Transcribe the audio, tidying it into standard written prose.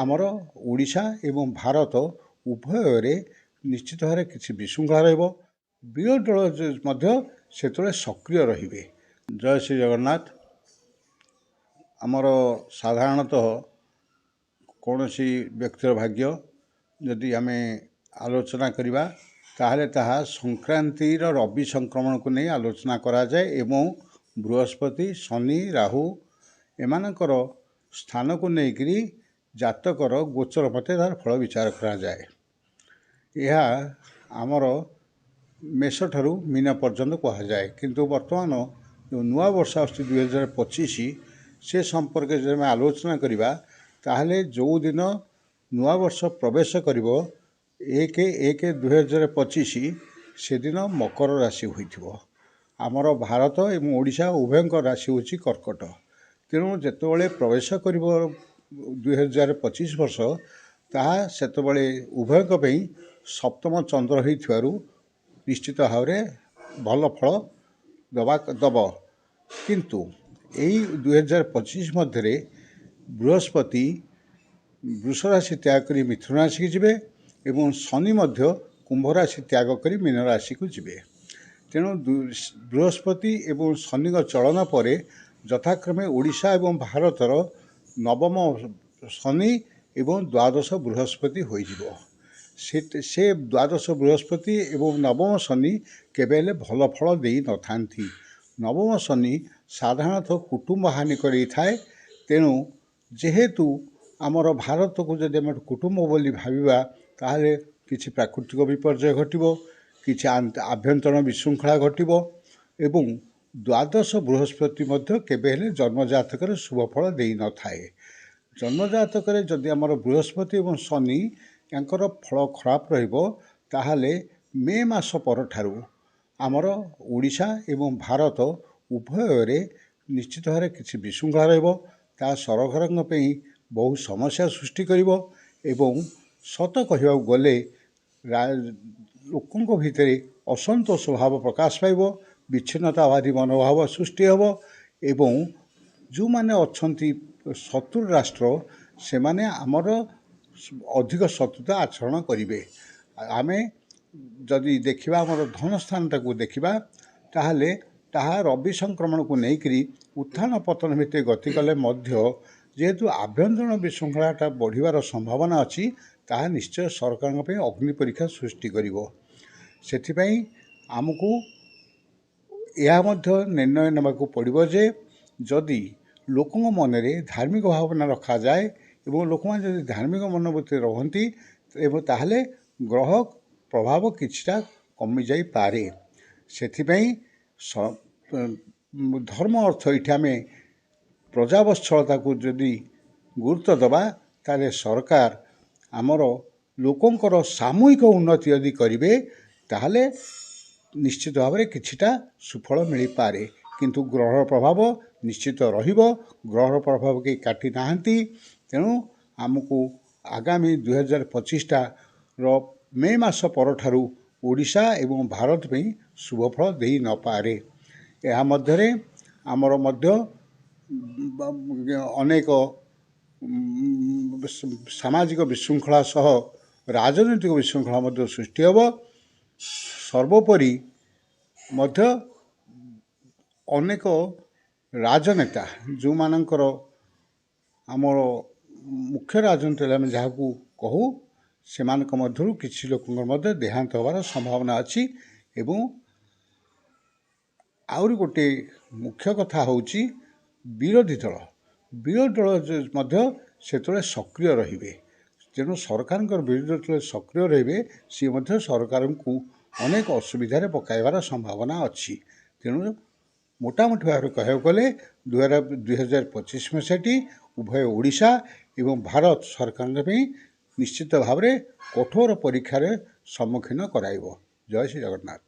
ଆମର ଓଡ଼ିଶା ଏବଂ ଭାରତ ଉଭୟରେ ନିଶ୍ଚିତ ଭାବରେ କିଛି ବିଶୃଙ୍ଖଳା ରହିବ। ବିରୋଧୀ ଦଳ ମଧ୍ୟ ସେତେବେଳେ ସକ୍ରିୟ ରହିବେ। ଜୟ ଶ୍ରୀ ଜଗନ୍ନାଥ। ଆମର ସାଧାରଣତଃ କୌଣସି ବ୍ୟକ୍ତିର ଭାଗ୍ୟ ଯଦି ଆମେ ଆଲୋଚନା କରିବା ତାହେଲେ ତାହା ସଂକ୍ରାନ୍ତିର ରବି ସଂକ୍ରମଣକୁ ନେଇ ଆଲୋଚନା କରାଯାଏ ଏବଂ ବୃହସ୍ପତି, ଶନି, ରାହୁ ଏମାନଙ୍କର ସ୍ଥାନକୁ ନେଇକରି ଜାତକର ଗୋଚର ମତେ ତାର ଫଳ ବିଚାର କରାଯାଏ। ଏହା ଆମର ମେଷ ଠାରୁ ମୀନ ପର୍ଯ୍ୟନ୍ତ କୁହାଯାଏ। କିନ୍ତୁ ବର୍ତ୍ତମାନ ଯେଉଁ ନୂଆ ବର୍ଷ ଆସୁଛି 2025 ସେ ସମ୍ପର୍କରେ ଯଦି ଆମେ ଆଲୋଚନା କରିବା ତାହେଲେ ଯେଉଁଦିନ ନୂଆବର୍ଷ ପ୍ରବେଶ କରିବ 1/1/2025 ସେଦିନ ମକର ରାଶି ହୋଇଥିବ। ଆମର ଭାରତ ଏବଂ ଓଡ଼ିଶା ଉଭୟଙ୍କ ରାଶି ହେଉଛି କର୍କଟ। ତେଣୁ ଯେତେବେଳେ ପ୍ରବେଶ କରିବ 2025 ବର୍ଷ ତାହା ସେତେବେଳେ ଉଭୟଙ୍କ ପାଇଁ ସପ୍ତମ ଚନ୍ଦ୍ର ହୋଇଥିବାରୁ ନିଶ୍ଚିତ ଭାବରେ ଭଲ ଫଳ ଦେବ। କିନ୍ତୁ ଏହି 2025 ମଧ୍ୟରେ ବୃହସ୍ପତି ବୃଷ ରାଶି ତ୍ୟାଗ କରି ମିଥୁନ ରାଶିକୁ ଯିବେ ଏବଂ ଶନି ମଧ୍ୟ କୁମ୍ଭ ରାଶି ତ୍ୟାଗ କରି ମୀନ ରାଶିକୁ ଯିବେ। ତେଣୁ ବୃହସ୍ପତି ଏବଂ ଶନିଙ୍କ ଚଳନ ପରେ ଯଥାକ୍ରମେ ଓଡ଼ିଶା ଏବଂ ଭାରତର ନବମ ଶନି ଏବଂ ଦ୍ୱାଦଶ ବୃହସ୍ପତି ହୋଇଯିବ। ସେ ଦ୍ୱାଦଶ ବୃହସ୍ପତି ଏବଂ ନବମ ଶନି କେବେ ହେଲେ ଭଲ ଫଳ ଦେଇନଥାନ୍ତି। ନବମ ଶନି ସାଧାରଣତଃ କୁଟୁମ୍ବ ହାନି କରେଇଥାଏ। ତେଣୁ ଯେହେତୁ ଆମର ଭାରତକୁ ଯଦି ଆମେ କୁଟୁମ୍ବ ବୋଲି ଭାବିବା ତାହେଲେ କିଛି ପ୍ରାକୃତିକ ବିପର୍ଯ୍ୟୟ ଘଟିବ, କିଛି ଆଭ୍ୟନ୍ତରୀଣ ବିଶୃଙ୍ଖଳା ଘଟିବ ଏବଂ ଦ୍ୱାଦଶ ବୃହସ୍ପତି ମଧ୍ୟ କେବେ ହେଲେ ଜନ୍ମଜାତକରେ ଶୁଭ ଫଳ ଦେଇନଥାଏ। ଜନ୍ମଜାତକରେ ଯଦି ଆମର ବୃହସ୍ପତି ଏବଂ ଶନି ୟାଙ୍କର ଫଳ ଖରାପ ରହିବ ତାହେଲେ ମେ ମାସ ପରଠାରୁ ଆମର ଓଡ଼ିଶା ଏବଂ ଭାରତ ଉଭୟରେ ନିଶ୍ଚିତ ଭାବରେ କିଛି ବିଶୃଙ୍ଖଳା ରହିବ। ତାହା ସରକାରଙ୍କ ପାଇଁ ବହୁ ସମସ୍ୟା ସୃଷ୍ଟି କରିବ ଏବଂ ସତ କହିବାକୁ ଗଲେ ଲୋକଙ୍କ ଭିତରେ ଅସନ୍ତୋଷ ଭାବ ପ୍ରକାଶ ପାଇବ, ବିଚ୍ଛିନ୍ନତାବାଦୀ ମନୋଭାବ ସୃଷ୍ଟି ହେବ ଏବଂ ଯେଉଁମାନେ ଅଛନ୍ତି ଶତ୍ରୁ ରାଷ୍ଟ୍ର ସେମାନେ ଆମର ଅଧିକ ଶତ୍ରୁତା ଆଚରଣ କରିବେ। ଆମେ ଯଦି ଦେଖିବା ଆମର ଧନ ସ୍ଥାନଟାକୁ ଦେଖିବା ତାହେଲେ ତାହା ରବି ସଂକ୍ରମଣକୁ ନେଇକରି ଉତ୍ଥାନ ପତନ ଭିତରେ ଗତି କଲେ ମଧ୍ୟ ଯେହେତୁ ଆଭ୍ୟନ୍ତରୀଣ ବିଶୃଙ୍ଖଳାଟା ବଢ଼ିବାର ସମ୍ଭାବନା ଅଛି ତାହା ନିଶ୍ଚୟ ସରକାରଙ୍କ ପାଇଁ ଅଗ୍ନି ପରୀକ୍ଷା ସୃଷ୍ଟି କରିବ। ସେଥିପାଇଁ ଆମକୁ ଏହା ମଧ୍ୟ ନିର୍ଣ୍ଣୟ ନେବାକୁ ପଡ଼ିବ ଯେ ଯଦି ଲୋକଙ୍କ ମନରେ ଧାର୍ମିକ ଭାବନା ରଖାଯାଏ ଏବଂ ଲୋକମାନେ ଯଦି ଧାର୍ମିକ ମନୋବୃତ୍ତିରେ ରହନ୍ତି ଏବଂ ତାହେଲେ ଗ୍ରହ ପ୍ରଭାବ କିଛିଟା କମିଯାଇପାରେ। ସେଥିପାଇଁ ଧର୍ମ ଅର୍ଥ ଏଇଠି ଆମେ ପ୍ରଜାବତ୍ସଳତାକୁ ଯଦି ଗୁରୁତ୍ୱ ଦେବା ତାହେଲେ ସରକାର ଆମର ଲୋକଙ୍କର ସାମୂହିକ ଉନ୍ନତି ଯଦି କରିବେ ତାହେଲେ ନିଶ୍ଚିତ ଭାବରେ କିଛିଟା ସୁଫଳ ମିଳିପାରେ। କିନ୍ତୁ ଗ୍ରହର ପ୍ରଭାବ ନିଶ୍ଚିତ ରହିବ। ଗ୍ରହର ପ୍ରଭାବ କେହି କାଟି ନାହାନ୍ତି। ତେଣୁ ଆମକୁ ଆଗାମୀ 2025ର ମେ ମାସ ପରଠାରୁ ଓଡ଼ିଶା ଏବଂ ଭାରତ ପାଇଁ ଶୁଭଫଳ ଦେଇନପାରେ। ଏହା ମଧ୍ୟରେ ଆମର ମଧ୍ୟ ଅନେକ ସାମାଜିକ ବିଶୃଙ୍ଖଳା ସହ ରାଜନୈତିକ ବିଶୃଙ୍ଖଳା ମଧ୍ୟ ସୃଷ୍ଟି ହେବ। ସର୍ବୋପରି ମଧ୍ୟ ଅନେକ ରାଜନେତା ଯେଉଁମାନଙ୍କର ଆମର ମୁଖ୍ୟ ରାଜନୀତି ଆମେ ଯାହାକୁ କହୁ ସେମାନଙ୍କ ମଧ୍ୟରୁ କିଛି ଲୋକଙ୍କର ମଧ୍ୟ ଦେହାନ୍ତ ହେବାର ସମ୍ଭାବନା ଅଛି। ଏବଂ ଆହୁରି ଗୋଟିଏ ମୁଖ୍ୟ କଥା ହେଉଛି ବିରୋଧୀ ଦଳ ମଧ୍ୟ ସେତେବେଳେ ସକ୍ରିୟ ରହିବେ। ତେଣୁ ସରକାରଙ୍କର ବିରୋଧୀ ଦଳ ସକ୍ରିୟ ରହିବେ ସିଏ ମଧ୍ୟ ସରକାରଙ୍କୁ ଅନେକ ଅସୁବିଧାରେ ପକାଇବାର ସମ୍ଭାବନା ଅଛି। ତେଣୁ ମୋଟାମୋଟି ଭାବରେ କହିବାକୁ ଗଲେ 2025 ମସିହାଟି ଉଭୟ ଓଡ଼ିଶା ଏବଂ ଭାରତ ସରକାରଙ୍କ ପାଇଁ ନିଶ୍ଚିତ ଭାବରେ କଠୋର ପରୀକ୍ଷାରେ ସମ୍ମୁଖୀନ କରାଇବ। ଜୟ ଶ୍ରୀ ଜଗନ୍ନାଥ।